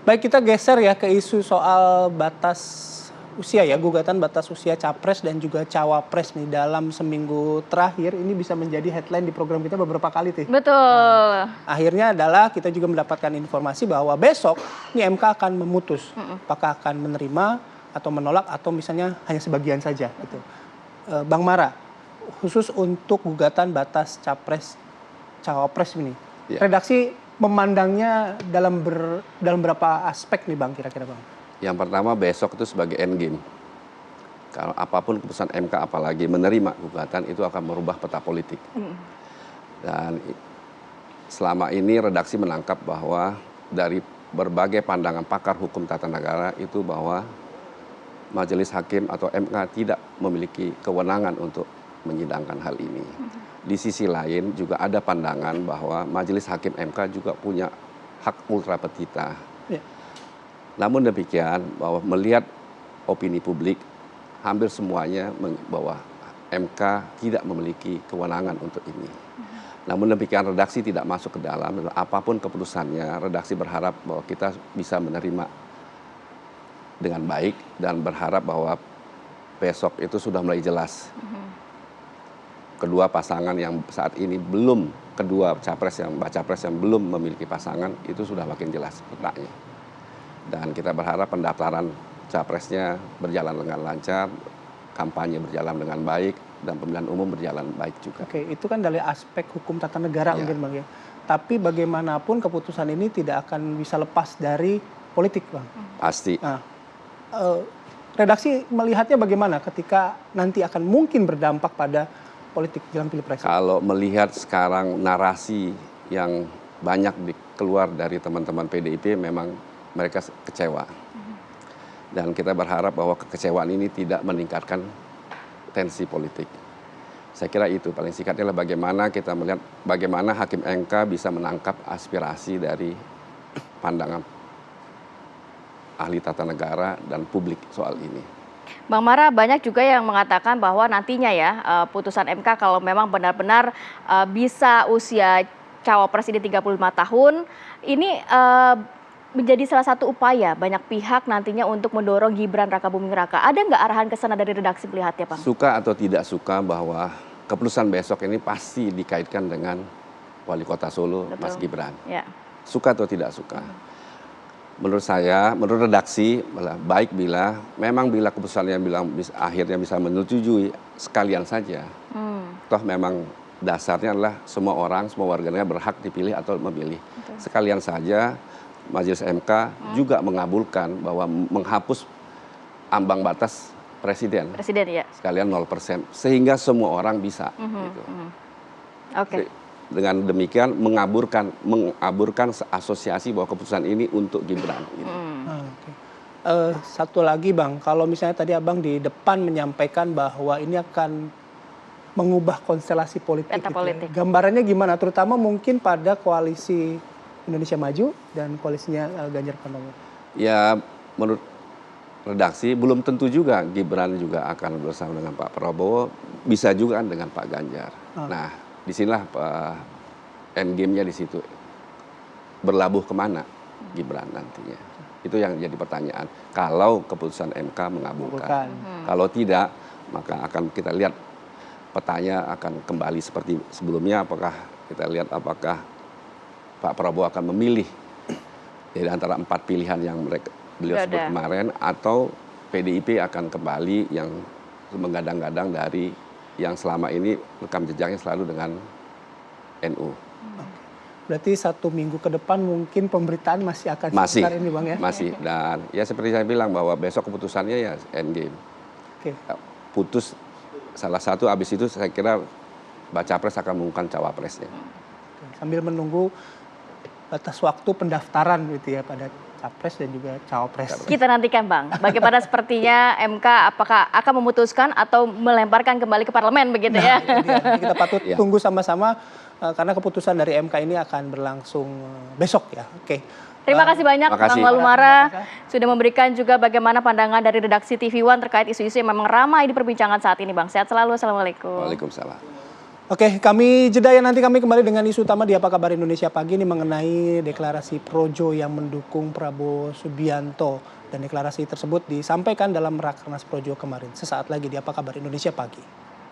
Baik, kita geser ya ke isu soal batas usia ya, gugatan batas usia capres dan juga cawapres nih dalam seminggu terakhir ini bisa menjadi headline di program kita beberapa kali Tih. Betul. Akhirnya adalah kita juga mendapatkan informasi bahwa besok ini MK akan memutus apakah akan menerima atau menolak atau misalnya hanya sebagian saja gitu. Bang Mara, khusus untuk gugatan batas capres cawapres ini, redaksi memandangnya dalam berapa aspek nih Bang kira-kira Bang? Yang pertama besok itu sebagai endgame. Kalau apapun keputusan MK apalagi menerima gugatan itu akan merubah peta politik. Dan selama ini redaksi menangkap bahwa dari berbagai pandangan pakar hukum tata negara itu bahwa majelis hakim atau MK tidak memiliki kewenangan untuk menyidangkan hal ini. Di sisi lain juga ada pandangan bahwa majelis hakim MK juga punya hak ultra petita. Namun demikian bahwa melihat opini publik hampir semuanya bahwa MK tidak memiliki kewenangan untuk ini. Namun demikian redaksi tidak masuk ke dalam, apapun keputusannya redaksi berharap bahwa kita bisa menerima dengan baik dan berharap bahwa besok itu sudah mulai jelas. Kedua pasangan yang saat ini belum, kedua capres yang belum memiliki pasangan itu sudah makin jelas petanya. Dan kita berharap pendaftaran capresnya berjalan dengan lancar, kampanye berjalan dengan baik, dan pemilihan umum berjalan baik juga. Oke, itu kan dari aspek hukum tata negara mungkin Bang ya. Tapi bagaimanapun keputusan ini tidak akan bisa lepas dari politik Bang. Pasti. Nah, redaksi melihatnya bagaimana ketika nanti akan mungkin berdampak pada politik jelang pilpres? Kalau melihat sekarang narasi yang banyak keluar dari teman-teman PDIP memang mereka kecewa. Dan kita berharap bahwa kekecewaan ini tidak meningkatkan tensi politik. Saya kira itu paling singkatnya adalah bagaimana kita melihat bagaimana Hakim MK bisa menangkap aspirasi dari pandangan ahli tata negara dan publik soal ini. Bang Mara, banyak juga yang mengatakan bahwa nantinya ya putusan MK kalau memang benar-benar bisa usia cawapres ini 35 tahun, ini menjadi salah satu upaya banyak pihak nantinya untuk mendorong Gibran Rakabuming Raka. Ada nggak arahan ke sana dari redaksi melihatnya, Bang? Suka atau tidak suka bahwa keputusan besok ini pasti dikaitkan dengan Wali Kota Solo, Betul. Mas Gibran. Ya. Suka atau tidak suka. Menurut saya, menurut redaksi, baik bila keputusan yang akhirnya bisa menyetujui sekalian saja. Toh memang dasarnya adalah semua orang, semua warga negara berhak dipilih atau memilih. Betul. Sekalian saja Majelis MK juga mengabulkan bahwa menghapus ambang batas presiden. Presiden ya. Sekalian 0%, sehingga semua orang bisa. Gitu. Oke. Dengan demikian mengaburkan asosiasi bahwa keputusan ini untuk Gibran. Gitu. Satu lagi Bang, kalau misalnya tadi Abang di depan menyampaikan bahwa ini akan mengubah konstelasi politik. Peta politik. Ya. Gambarannya gimana? Terutama mungkin pada koalisi Indonesia Maju dan koalisinya Ganjar Pranowo. Ya menurut redaksi belum tentu juga Gibran juga akan bersama dengan Pak Prabowo, bisa juga dengan Pak Ganjar. Nah, disinilah endgame-nya di situ. Berlabuh kemana Gibran nantinya? Itu yang jadi pertanyaan. Kalau keputusan MK mengabulkan. Kalau tidak, maka akan kita lihat petanya akan kembali seperti sebelumnya. Apakah Pak Prabowo akan memilih dari antara 4 pilihan yang beliau sebut kemarin, atau PDIP akan kembali yang menggadang-gadang dari yang selama ini rekam jejaknya selalu dengan NU. Berarti 1 minggu ke depan mungkin pemberitaan masih akan seputar ini Bang ya? Masih, dan ya seperti saya bilang bahwa besok keputusannya ya endgame. Putus salah satu, habis itu saya kira baca pres akan mengumumkan cawapresnya. Sambil menunggu batas waktu pendaftaran gitu ya pada capres dan juga cawapres. Kita nantikan Bang, bagaimana sepertinya MK apakah akan memutuskan atau melemparkan kembali ke parlemen begitu ya. Kita patut tunggu sama-sama karena keputusan dari MK ini akan berlangsung besok ya. Oke. Terima kasih banyak Bang Walumara sudah memberikan juga bagaimana pandangan dari redaksi TV One terkait isu-isu yang memang ramai diperbincangkan saat ini Bang. Sehat selalu, Assalamualaikum. Waalaikumsalam. Oke, kami jeda ya, nanti kami kembali dengan isu utama di Apa Kabar Indonesia Pagi ini mengenai deklarasi Projo yang mendukung Prabowo Subianto. Dan deklarasi tersebut disampaikan dalam Rakernas Projo kemarin. Sesaat lagi di Apa Kabar Indonesia Pagi.